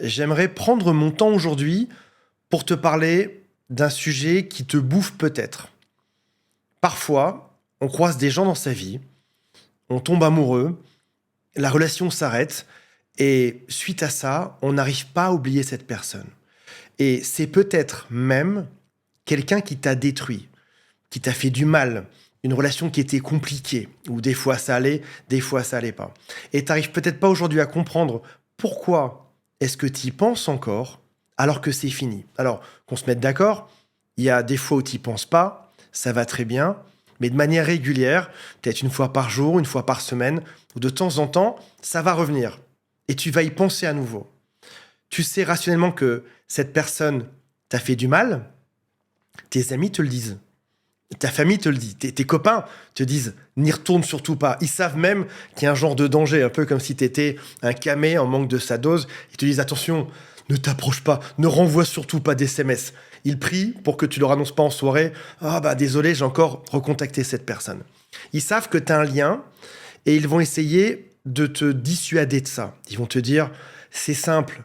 J'aimerais prendre mon temps aujourd'hui pour te parler d'un sujet qui te bouffe peut-être. Parfois, on croise des gens dans sa vie, on tombe amoureux, la relation s'arrête et suite à ça, on n'arrive pas à oublier cette personne. Et c'est peut-être même quelqu'un qui t'a détruit, qui t'a fait du mal, une relation qui était compliquée, où des fois ça allait, des fois ça allait pas. Et t'arrives peut-être pas aujourd'hui à comprendre pourquoi est-ce que tu y penses encore alors que c'est fini. Alors, qu'on se mette d'accord, il y a des fois où tu y penses pas, ça va très bien, mais de manière régulière, peut-être une fois par jour, une fois par semaine, ou de temps en temps, ça va revenir. Et tu vas y penser à nouveau. Tu sais rationnellement que cette personne t'a fait du mal, tes amis te le disent. Ta famille te le dit, tes copains te disent n'y retourne surtout pas. Ils savent même qu'il y a un genre de danger, un peu comme si t'étais un camé en manque de sa dose. Ils te disent attention, ne t'approche pas, ne renvoie surtout pas d'SMS. Ils prient pour que tu leur annonces pas en soirée ah bah désolé, j'ai encore recontacté cette personne. Ils savent que tu as un lien et ils vont essayer de te dissuader de ça. Ils vont te dire c'est simple,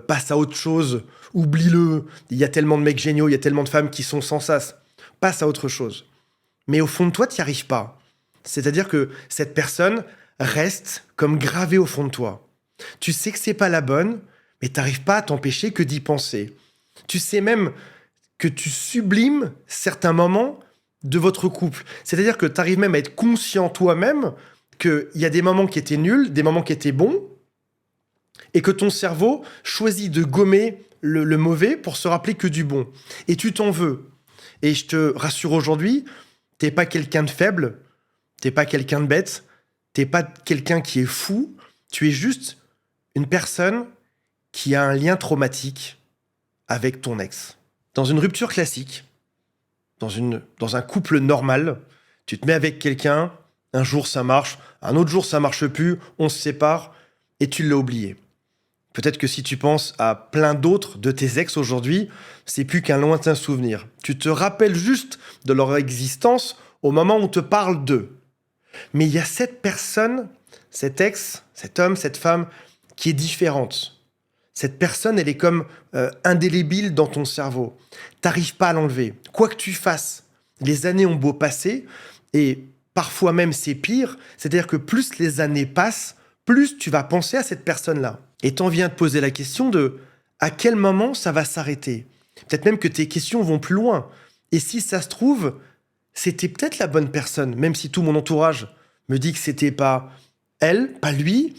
passe à autre chose, oublie-le. Il y a tellement de mecs géniaux, il y a tellement de femmes qui sont sans sas. Passe à autre chose. Mais au fond de toi, tu n'y arrives pas. C'est-à-dire que cette personne reste comme gravée au fond de toi. Tu sais que c'est pas la bonne, mais tu n'arrives pas à t'empêcher que d'y penser. Tu sais même que tu sublimes certains moments de votre couple. C'est-à-dire que tu arrives même à être conscient toi-même qu'il y a des moments qui étaient nuls, des moments qui étaient bons, et que ton cerveau choisit de gommer le mauvais pour se rappeler que du bon. Et tu t'en veux. Et je te rassure aujourd'hui, t'es pas quelqu'un de faible, t'es pas quelqu'un de bête, t'es pas quelqu'un qui est fou, tu es juste une personne qui a un lien traumatique avec ton ex. Dans une rupture classique, dans un couple normal, tu te mets avec quelqu'un, un jour ça marche, un autre jour ça marche plus, on se sépare et tu l'as oublié. Peut-être que si tu penses à plein d'autres de tes ex aujourd'hui, c'est plus qu'un lointain souvenir. Tu te rappelles juste de leur existence au moment où on te parle d'eux. Mais il y a cette personne, cet ex, cet homme, cette femme, qui est différente. Cette personne, elle est comme indélébile dans ton cerveau. T'arrives pas à l'enlever. Quoi que tu fasses, les années ont beau passer, et parfois même c'est pire, c'est-à-dire que plus les années passent, plus tu vas penser à cette personne-là. Et t'en viens de poser la question de à quel moment ça va s'arrêter. Peut-être même que tes questions vont plus loin. Et si ça se trouve, c'était peut-être la bonne personne, même si tout mon entourage me dit que c'était pas elle, pas lui.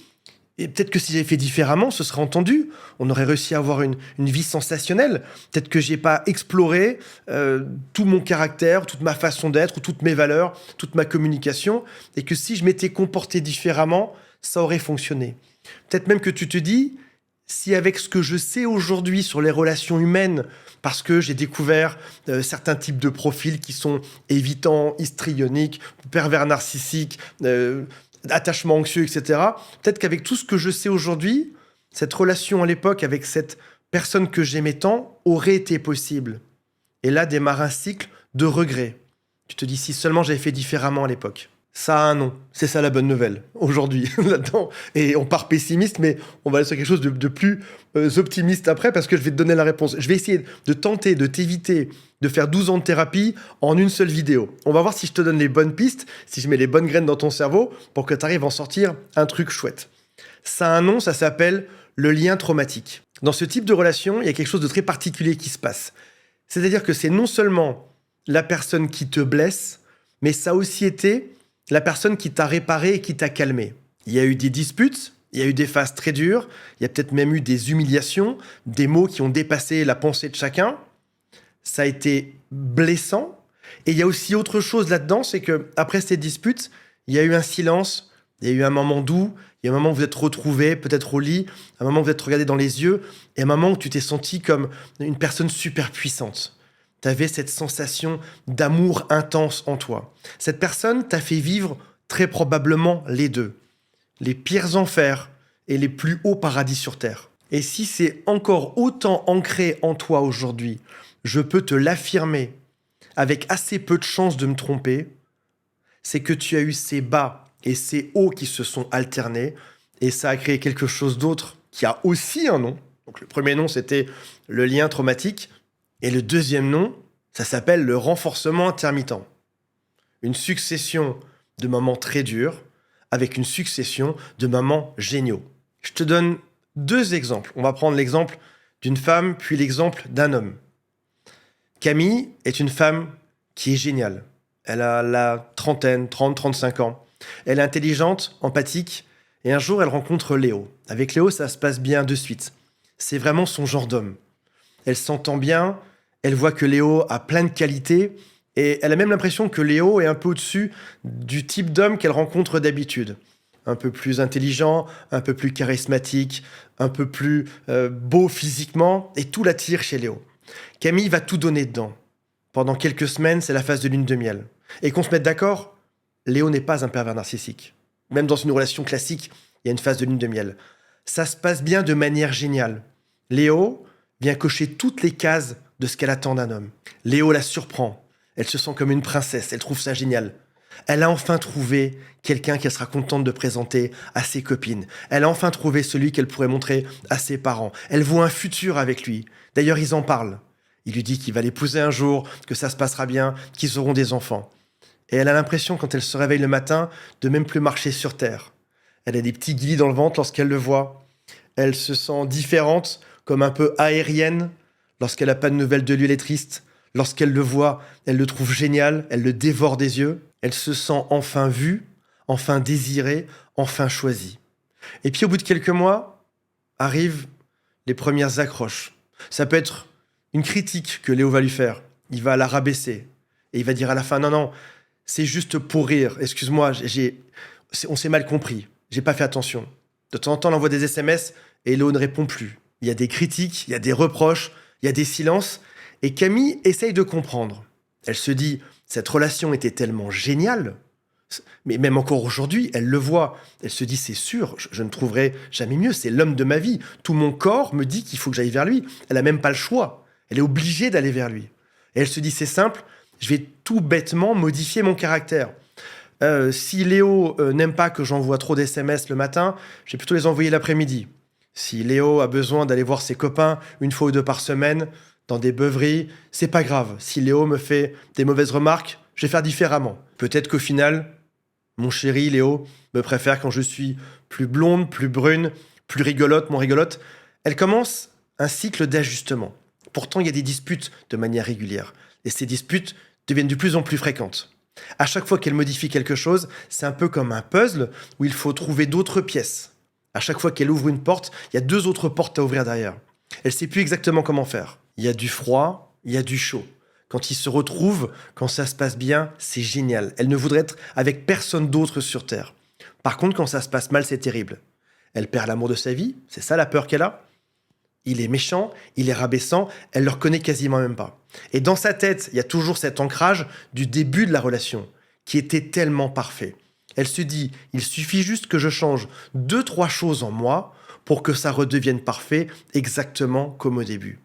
Et peut-être que si j'avais fait différemment, ce serait entendu. On aurait réussi à avoir une vie sensationnelle. Peut-être que j'ai pas exploré tout mon caractère, toute ma façon d'être, ou toutes mes valeurs, toute ma communication. Et que si je m'étais comporté différemment, ça aurait fonctionné. Peut-être même que tu te dis, si avec ce que je sais aujourd'hui sur les relations humaines, parce que j'ai découvert certains types de profils qui sont évitants, histrioniques, pervers narcissiques, attachement anxieux, etc., peut-être qu'avec tout ce que je sais aujourd'hui, cette relation à l'époque avec cette personne que j'aimais tant aurait été possible. Et là démarre un cycle de regrets. Tu te dis, si seulement j'avais fait différemment à l'époque. Ça a un nom, c'est ça la bonne nouvelle, aujourd'hui, là-dedans. Et on part pessimiste, mais on va aller sur quelque chose de plus optimiste après, parce que je vais te donner la réponse. Je vais essayer de tenter de t'éviter de faire 12 ans de thérapie en une seule vidéo. On va voir si je te donne les bonnes pistes, si je mets les bonnes graines dans ton cerveau, pour que tu arrives à en sortir un truc chouette. Ça a un nom, ça s'appelle le lien traumatique. Dans ce type de relation, il y a quelque chose de très particulier qui se passe. C'est-à-dire que c'est non seulement la personne qui te blesse, mais ça a aussi été la personne qui t'a réparé et qui t'a calmé. Il y a eu des disputes, il y a eu des phases très dures, il y a peut-être même eu des humiliations, des mots qui ont dépassé la pensée de chacun. Ça a été blessant. Et il y a aussi autre chose là-dedans, c'est que après ces disputes, il y a eu un silence, il y a eu un moment doux, il y a un moment où vous êtes retrouvés, peut-être au lit, un moment où vous êtes regardés dans les yeux, et un moment où tu t'es senti comme une personne super puissante. Tu avais cette sensation d'amour intense en toi. Cette personne t'a fait vivre très probablement les deux. Les pires enfers et les plus hauts paradis sur Terre. Et si c'est encore autant ancré en toi aujourd'hui, je peux te l'affirmer avec assez peu de chances de me tromper, c'est que tu as eu ces bas et ces hauts qui se sont alternés, et ça a créé quelque chose d'autre qui a aussi un nom, Donc le premier nom, c'était le lien traumatique. Et le deuxième nom, ça s'appelle le renforcement intermittent. Une succession de moments très durs avec une succession de moments géniaux. Je te donne 2 exemples. On va prendre l'exemple d'une femme, puis l'exemple d'un homme. Camille est une femme qui est géniale. Elle a la trentaine, 30, 35 ans. Elle est intelligente, empathique, et un jour, elle rencontre Léo. Avec Léo, ça se passe bien de suite. C'est vraiment son genre d'homme. Elle s'entend bien, elle voit que Léo a plein de qualités, et elle a même l'impression que Léo est un peu au-dessus du type d'homme qu'elle rencontre d'habitude. Un peu plus intelligent, un peu plus charismatique, un peu plus beau physiquement, et tout l'attire chez Léo. Camille va tout donner dedans. Pendant quelques semaines, c'est la phase de lune de miel. Et qu'on se mette d'accord, Léo n'est pas un pervers narcissique. Même dans une relation classique, il y a une phase de lune de miel. Ça se passe bien de manière géniale. Léo vient cocher toutes les cases de ce qu'elle attend d'un homme. Léo la surprend. Elle se sent comme une princesse. Elle trouve ça génial. Elle a enfin trouvé quelqu'un qu'elle sera contente de présenter à ses copines. Elle a enfin trouvé celui qu'elle pourrait montrer à ses parents. Elle voit un futur avec lui. D'ailleurs, ils en parlent. Il lui dit qu'il va l'épouser un jour, que ça se passera bien, qu'ils auront des enfants. Et elle a l'impression, quand elle se réveille le matin, de même plus marcher sur terre. Elle a des petits guillis dans le ventre lorsqu'elle le voit. Elle se sent différente, comme un peu aérienne. Lorsqu'elle n'a pas de nouvelles de lui, elle est triste. Lorsqu'elle le voit, elle le trouve génial, elle le dévore des yeux. Elle se sent enfin vue, enfin désirée, enfin choisie. Et puis au bout de quelques mois, arrivent les premières accroches. Ça peut être une critique que Léo va lui faire. Il va la rabaisser. Et il va dire à la fin, non, non, c'est juste pour rire. Excuse-moi, on s'est mal compris. J'ai pas fait attention. De temps en temps, elle envoie des SMS et Léo ne répond plus. Il y a des critiques, il y a des reproches, il y a des silences. Et Camille essaye de comprendre. Elle se dit, cette relation était tellement géniale, mais même encore aujourd'hui, elle le voit. Elle se dit, c'est sûr, je ne trouverai jamais mieux, c'est l'homme de ma vie. Tout mon corps me dit qu'il faut que j'aille vers lui. Elle n'a même pas le choix. Elle est obligée d'aller vers lui. Et elle se dit, c'est simple, je vais tout bêtement modifier mon caractère. Si Léo n'aime pas que j'envoie trop d'SMS le matin, je vais plutôt les envoyer l'après-midi. Si Léo a besoin d'aller voir ses copains 1 ou 2 fois par semaine, dans des beuveries, c'est pas grave. Si Léo me fait des mauvaises remarques, je vais faire différemment. Peut-être qu'au final, mon chéri Léo me préfère quand je suis plus blonde, plus brune, plus rigolote, moins rigolote. Elle commence un cycle d'ajustement. Pourtant, il y a des disputes de manière régulière. Et ces disputes deviennent de plus en plus fréquentes. À chaque fois qu'elle modifie quelque chose, c'est un peu comme un puzzle où il faut trouver d'autres pièces. À chaque fois qu'elle ouvre une porte, il y a 2 autres portes à ouvrir derrière. Elle ne sait plus exactement comment faire. Il y a du froid, il y a du chaud. Quand ils se retrouvent, quand ça se passe bien, c'est génial. Elle ne voudrait être avec personne d'autre sur Terre. Par contre, quand ça se passe mal, c'est terrible. Elle perd l'amour de sa vie, c'est ça la peur qu'elle a. Il est méchant, il est rabaissant, elle le reconnaît quasiment même pas. Et dans sa tête, il y a toujours cet ancrage du début de la relation, qui était tellement parfait. Elle se dit, il suffit juste que je change 2-3 choses en moi pour que ça redevienne parfait exactement comme au début.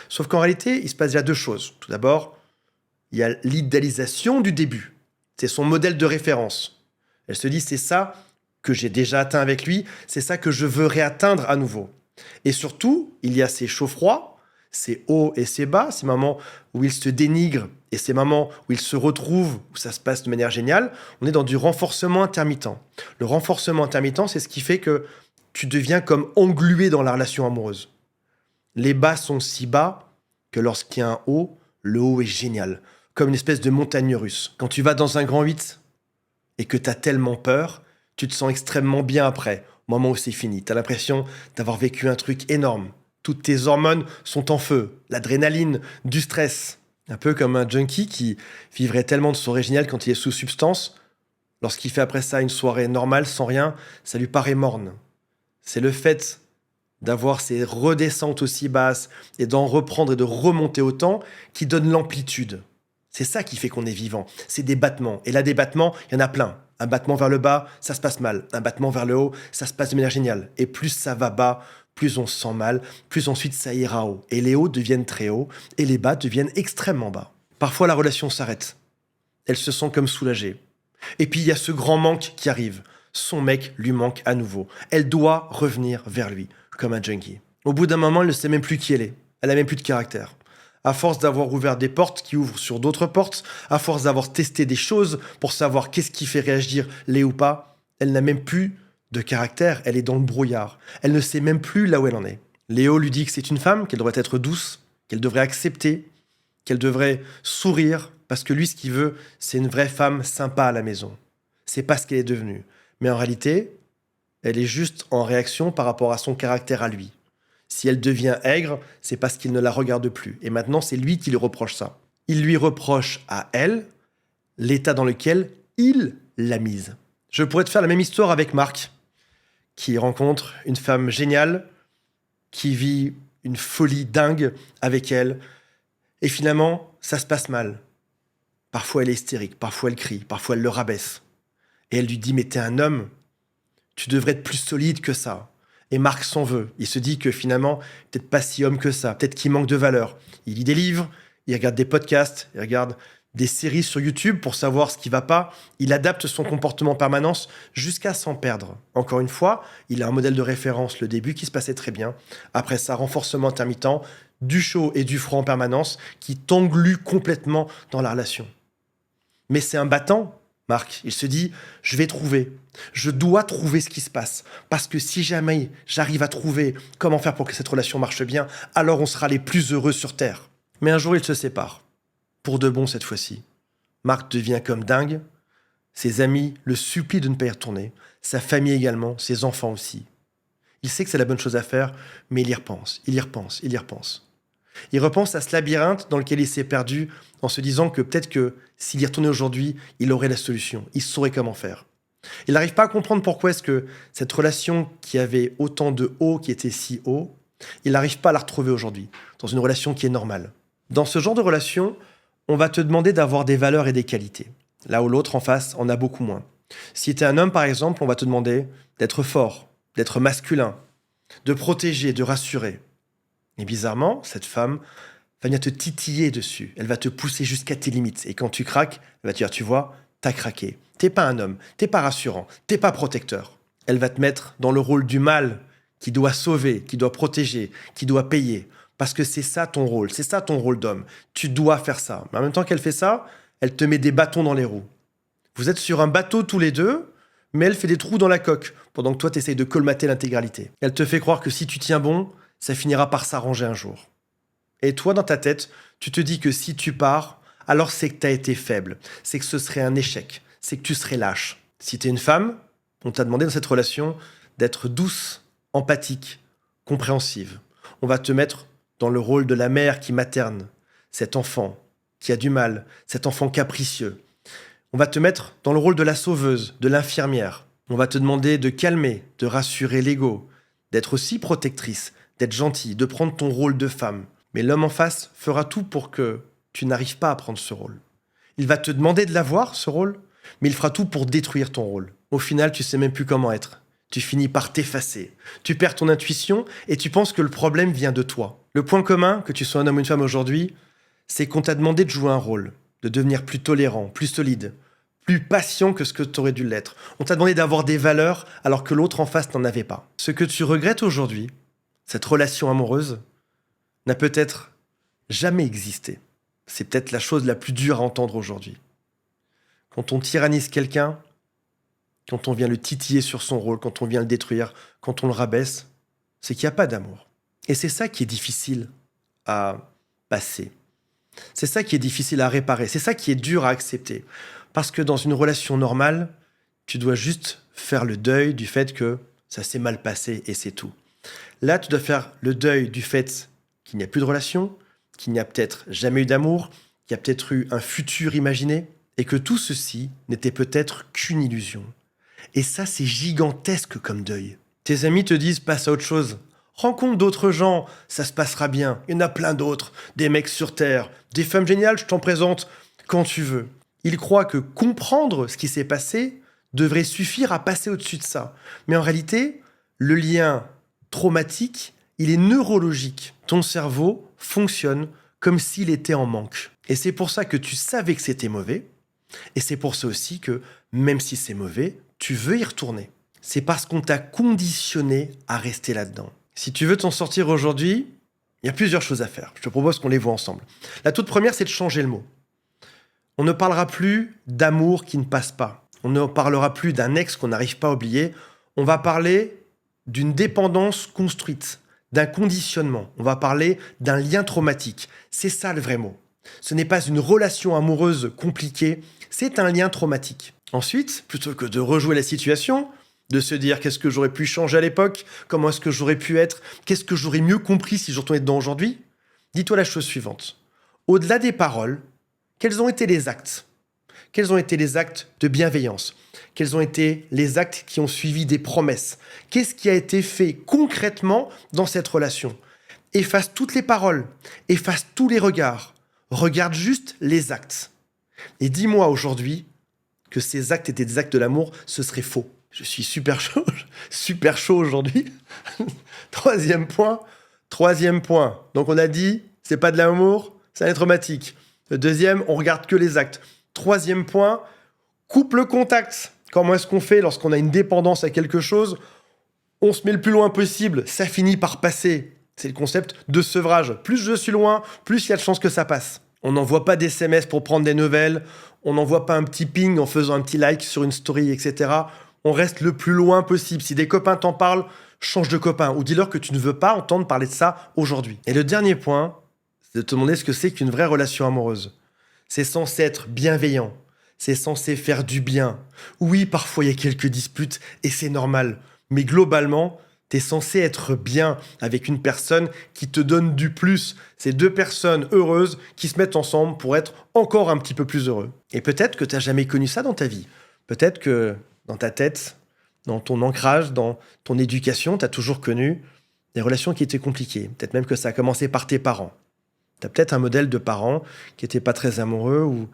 Sauf qu'en réalité, il se passe déjà 2 choses. Tout d'abord, il y a l'idéalisation du début. C'est son modèle de référence. Elle se dit, c'est ça que j'ai déjà atteint avec lui, c'est ça que je veux réatteindre à nouveau. Et surtout, il y a ces chauds-froids, ces hauts et ces bas, ces moments où il se dénigre et ces moments où il se retrouve, où ça se passe de manière géniale. On est dans du renforcement intermittent. Le renforcement intermittent, c'est ce qui fait que tu deviens comme englué dans la relation amoureuse. Les bas sont si bas que lorsqu'il y a un haut, le haut est génial. Comme une espèce de montagne russe. Quand tu vas dans un grand 8 et que tu as tellement peur, tu te sens extrêmement bien après, au moment où c'est fini. Tu as l'impression d'avoir vécu un truc énorme. Toutes tes hormones sont en feu. L'adrénaline, du stress. Un peu comme un junkie qui vivrait tellement de soirées géniales quand il est sous substance. Lorsqu'il fait après ça une soirée normale, sans rien, ça lui paraît morne. C'est le fait d'avoir ces redescentes aussi basses et d'en reprendre et de remonter autant qui donne l'amplitude. C'est ça qui fait qu'on est vivant. C'est des battements. Et là, des battements, il y en a plein. Un battement vers le bas, ça se passe mal. Un battement vers le haut, ça se passe de manière géniale. Et plus ça va bas, plus on se sent mal, plus ensuite ça ira haut. Et les hauts deviennent très hauts et les bas deviennent extrêmement bas. Parfois, la relation s'arrête. Elle se sent comme soulagée. Et puis, il y a ce grand manque qui arrive. Son mec lui manque à nouveau. Elle doit revenir vers lui, comme un junkie. Au bout d'un moment, elle ne sait même plus qui elle est. Elle n'a même plus de caractère. À force d'avoir ouvert des portes qui ouvrent sur d'autres portes, à force d'avoir testé des choses pour savoir qu'est-ce qui fait réagir les ou pas, elle n'a même plus de caractère, elle est dans le brouillard. Elle ne sait même plus là où elle en est. Léo lui dit que c'est une femme, qu'elle devrait être douce, qu'elle devrait accepter, qu'elle devrait sourire, parce que lui, ce qu'il veut, c'est une vraie femme sympa à la maison. C'est pas ce qu'elle est devenue. Mais en réalité, elle est juste en réaction par rapport à son caractère à lui. Si elle devient aigre, c'est parce qu'il ne la regarde plus. Et maintenant, c'est lui qui lui reproche ça. Il lui reproche à elle l'état dans lequel il l'a mise. Je pourrais te faire la même histoire avec Marc, qui rencontre une femme géniale, qui vit une folie dingue avec elle. Et finalement, ça se passe mal. Parfois, elle est hystérique, parfois elle crie, parfois elle le rabaisse. Et elle lui dit « Mais t'es un homme, tu devrais être plus solide que ça. » Et Marc s'en veut. Il se dit que finalement, peut-être pas si homme que ça, peut-être qu'il manque de valeur. Il lit des livres, il regarde des podcasts, il regarde des séries sur YouTube pour savoir ce qui va pas. Il adapte son comportement en permanence jusqu'à s'en perdre. Encore une fois, il a un modèle de référence, le début qui se passait très bien. Après ça, renforcement intermittent, du chaud et du froid en permanence qui t'englue complètement dans la relation. Mais c'est un battant, Marc. Il se dit, je dois trouver ce qui se passe. Parce que si jamais j'arrive à trouver comment faire pour que cette relation marche bien, alors on sera les plus heureux sur Terre. Mais un jour, ils se séparent. Pour de bon cette fois-ci. Marc devient comme dingue. Ses amis le supplient de ne pas y retourner. Sa famille également, ses enfants aussi. Il sait que c'est la bonne chose à faire, mais il y repense. Il repense à ce labyrinthe dans lequel il s'est perdu en se disant que peut-être que s'il y retournait aujourd'hui, il aurait la solution. Il saurait comment faire. Il n'arrive pas à comprendre pourquoi est-ce que cette relation qui avait autant de haut, qui était si haut, il n'arrive pas à la retrouver aujourd'hui, dans une relation qui est normale. Dans ce genre de relation, on va te demander d'avoir des valeurs et des qualités. Là où l'autre en face en a beaucoup moins. Si tu es un homme, par exemple, on va te demander d'être fort, d'être masculin, de protéger, de rassurer. Et bizarrement, cette femme va venir te titiller dessus. Elle va te pousser jusqu'à tes limites. Et quand tu craques, elle va te dire, tu vois, t'as craqué. T'es pas un homme, t'es pas rassurant, t'es pas protecteur. Elle va te mettre dans le rôle du mâle qui doit sauver, qui doit protéger, qui doit payer. Parce que c'est ça ton rôle, c'est ça ton rôle d'homme. Tu dois faire ça. Mais en même temps qu'elle fait ça, elle te met des bâtons dans les roues. Vous êtes sur un bateau tous les deux, mais elle fait des trous dans la coque, pendant que toi tu essayes de colmater l'intégralité. Elle te fait croire que si tu tiens bon, ça finira par s'arranger un jour. Et toi, dans ta tête, tu te dis que si tu pars, alors c'est que tu as été faible, c'est que ce serait un échec, c'est que tu serais lâche. Si tu es une femme, on t'a demandé dans cette relation d'être douce, empathique, compréhensive. On va te mettre dans le rôle de la mère qui materne cet enfant qui a du mal, cet enfant capricieux. On va te mettre dans le rôle de la sauveuse, de l'infirmière. On va te demander de calmer, de rassurer l'ego, d'être aussi protectrice, d'être gentille, de prendre ton rôle de femme. Mais l'homme en face fera tout pour que tu n'arrives pas à prendre ce rôle. Il va te demander de l'avoir, ce rôle, mais il fera tout pour détruire ton rôle. Au final, tu sais même plus comment être. Tu finis par t'effacer. Tu perds ton intuition et tu penses que le problème vient de toi. Le point commun, que tu sois un homme ou une femme aujourd'hui, c'est qu'on t'a demandé de jouer un rôle, de devenir plus tolérant, plus solide, plus patient que ce que tu aurais dû l'être. On t'a demandé d'avoir des valeurs alors que l'autre en face n'en avait pas. Ce que tu regrettes aujourd'hui, cette relation amoureuse, n'a peut-être jamais existé. C'est peut-être la chose la plus dure à entendre aujourd'hui. Quand on tyrannise quelqu'un, quand on vient le titiller sur son rôle, quand on vient le détruire, quand on le rabaisse, c'est qu'il n'y a pas d'amour. Et c'est ça qui est difficile à passer. C'est ça qui est difficile à réparer. C'est ça qui est dur à accepter. Parce que dans une relation normale, tu dois juste faire le deuil du fait que ça s'est mal passé et c'est tout. Là, tu dois faire le deuil du fait qu'il n'y a plus de relation, qu'il n'y a peut-être jamais eu d'amour, qu'il y a peut-être eu un futur imaginé, et que tout ceci n'était peut-être qu'une illusion. Et ça, c'est gigantesque comme deuil. Tes amis te disent « passe à autre chose ». Rencontre d'autres gens, ça se passera bien. Il y en a plein d'autres, des mecs sur Terre, des femmes géniales, je t'en présente quand tu veux. Ils croient que comprendre ce qui s'est passé devrait suffire à passer au-dessus de ça. Mais en réalité, le lien traumatique, il est neurologique. Ton cerveau fonctionne comme s'il était en manque. Et c'est pour ça que tu savais que c'était mauvais. Et c'est pour ça aussi que, même si c'est mauvais, tu veux y retourner. C'est parce qu'on t'a conditionné à rester là-dedans. Si tu veux t'en sortir aujourd'hui, il y a plusieurs choses à faire. Je te propose qu'on les voit ensemble. La toute première, c'est de changer le mot. On ne parlera plus d'amour qui ne passe pas. On ne parlera plus d'un ex qu'on n'arrive pas à oublier. On va parler d'une dépendance construite, d'un conditionnement. On va parler d'un lien traumatique. C'est ça le vrai mot. Ce n'est pas une relation amoureuse compliquée, c'est un lien traumatique. Ensuite, plutôt que de rejouer la situation, de se dire qu'est-ce que j'aurais pu changer à l'époque, comment est-ce que j'aurais pu être, qu'est-ce que j'aurais mieux compris si je retournais dedans aujourd'hui, dis-toi la chose suivante. Au-delà des paroles, quels ont été les actes? Quels ont été les actes de bienveillance? Quels ont été les actes qui ont suivi des promesses? Qu'est-ce qui a été fait concrètement dans cette relation? Efface toutes les paroles, efface tous les regards. Regarde juste les actes. Et dis-moi aujourd'hui que ces actes étaient des actes de l'amour, ce serait faux. Je suis super chaud aujourd'hui. Troisième point. Donc on a dit, c'est pas de l'amour, c'est un traumatique. Le deuxième, on regarde que les actes. Troisième point, coupe le contact. Comment est-ce qu'on fait lorsqu'on a une dépendance à quelque chose? On se met le plus loin possible, ça finit par passer. C'est le concept de sevrage. Plus je suis loin, plus il y a de chances que ça passe. On n'envoie pas des SMS pour prendre des nouvelles, on n'envoie pas un petit ping en faisant un petit like sur une story, etc. On reste le plus loin possible. Si des copains t'en parlent, change de copain ou dis-leur que tu ne veux pas entendre parler de ça aujourd'hui. Et le dernier point, c'est de te demander ce que c'est qu'une vraie relation amoureuse. C'est censé être bienveillant, c'est censé faire du bien. Oui, parfois il y a quelques disputes et c'est normal, mais globalement, t'es censé être bien avec une personne qui te donne du plus. C'est deux personnes heureuses qui se mettent ensemble pour être encore un petit peu plus heureux. Et peut-être que t'as jamais connu ça dans ta vie. Peut-être que dans ta tête, dans ton ancrage, dans ton éducation, t'as toujours connu des relations qui étaient compliquées. Peut-être même que ça a commencé par tes parents. T'as peut-être un modèle de parents qui n'étaient pas très amoureux ou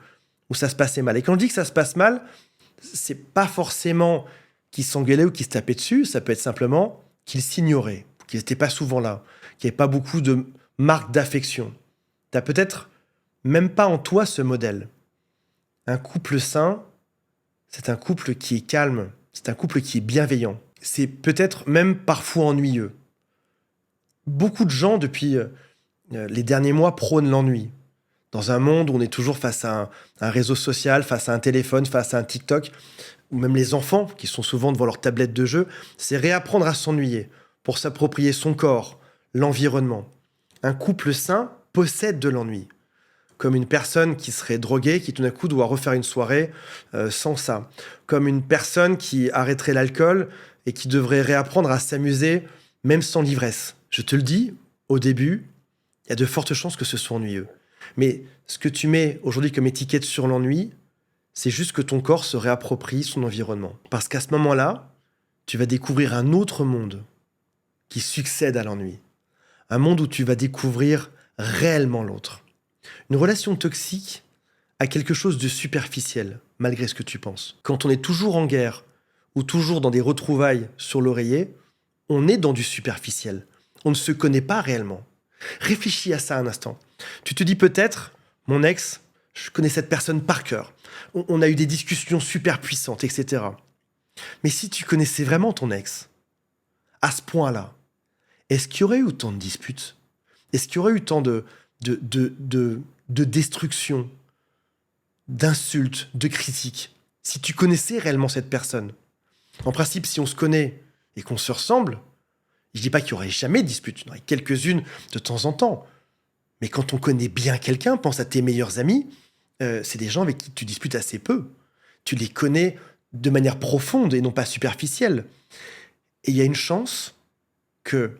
ça se passait mal. Et quand je dis que ça se passe mal, c'est pas forcément qu'ils s'engueulaient ou qu'ils se tapaient dessus, ça peut être simplement qu'ils s'ignoraient, qu'ils n'étaient pas souvent là, qu'il n'y avait pas beaucoup de marques d'affection. Tu n'as peut-être même pas en toi ce modèle. Un couple sain, c'est un couple qui est calme, c'est un couple qui est bienveillant. C'est peut-être même parfois ennuyeux. Beaucoup de gens, depuis les derniers mois, prônent l'ennui. Dans un monde où on est toujours face à un réseau social, face à un téléphone, face à un TikTok, ou même les enfants, qui sont souvent devant leur tablette de jeu, c'est réapprendre à s'ennuyer pour s'approprier son corps, l'environnement. Un couple sain possède de l'ennui. Comme une personne qui serait droguée, qui tout d'un coup doit refaire une soirée sans ça. Comme une personne qui arrêterait l'alcool et qui devrait réapprendre à s'amuser même sans l'ivresse. Je te le dis, au début, il y a de fortes chances que ce soit ennuyeux. Mais ce que tu mets aujourd'hui comme étiquette sur l'ennui, c'est juste que ton corps se réapproprie son environnement. Parce qu'à ce moment-là, tu vas découvrir un autre monde qui succède à l'ennui. Un monde où tu vas découvrir réellement l'autre. Une relation toxique a quelque chose de superficiel, malgré ce que tu penses. Quand on est toujours en guerre ou toujours dans des retrouvailles sur l'oreiller, on est dans du superficiel. On ne se connaît pas réellement. Réfléchis à ça un instant. Tu te dis peut-être, mon ex, je connais cette personne par cœur. On a eu des discussions super puissantes, etc. Mais si tu connaissais vraiment ton ex, à ce point-là, est-ce qu'il y aurait eu autant de disputes? Est-ce qu'il y aurait eu tant de destruction, d'insultes, de critiques, si tu connaissais réellement cette personne? En principe, si on se connaît et qu'on se ressemble, je dis pas qu'il y aurait jamais de disputes, il y en aurait quelques-unes de temps en temps. Mais quand on connaît bien quelqu'un, pense à tes meilleurs amis, c'est des gens avec qui tu disputes assez peu. Tu les connais de manière profonde et non pas superficielle. Et il y a une chance que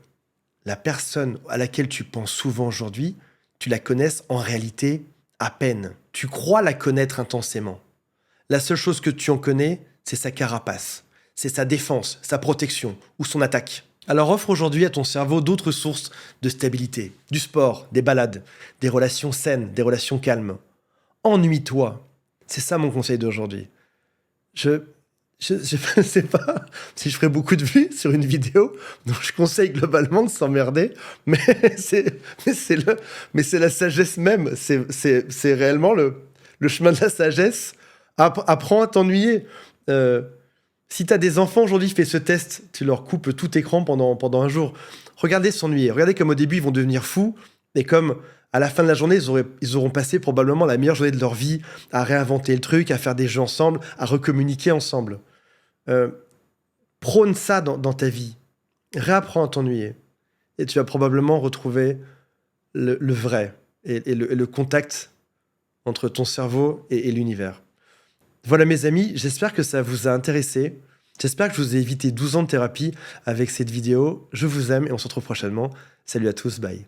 la personne à laquelle tu penses souvent aujourd'hui, tu la connaisses en réalité à peine. Tu crois la connaître intensément. La seule chose que tu en connais, c'est sa carapace, c'est sa défense, sa protection ou son attaque. Alors offre aujourd'hui à ton cerveau d'autres sources de stabilité, du sport, des balades, des relations saines, des relations calmes. Ennuie-toi. C'est ça mon conseil d'aujourd'hui. Je ne sais pas si je ferai beaucoup de vues sur une vidéo, donc je conseille globalement de s'emmerder, mais c'est la sagesse même. C'est réellement le chemin de la sagesse. Apprends à t'ennuyer. Si tu as des enfants aujourd'hui, fais ce test. Tu leur coupes tout écran pendant un jour. Regardez s'ennuyer. Regardez comme au début, ils vont devenir fous. Et comme à la fin de la journée, ils auront passé probablement la meilleure journée de leur vie à réinventer le truc, à faire des jeux ensemble, à recommuniquer ensemble. Euh, Prône ça dans ta vie. Réapprends à t'ennuyer. Et tu vas probablement retrouver le vrai et le contact entre ton cerveau et l'univers. Voilà mes amis, j'espère que ça vous a intéressé. J'espère que je vous ai évité 12 ans de thérapie avec cette vidéo. Je vous aime et on se retrouve prochainement. Salut à tous, bye.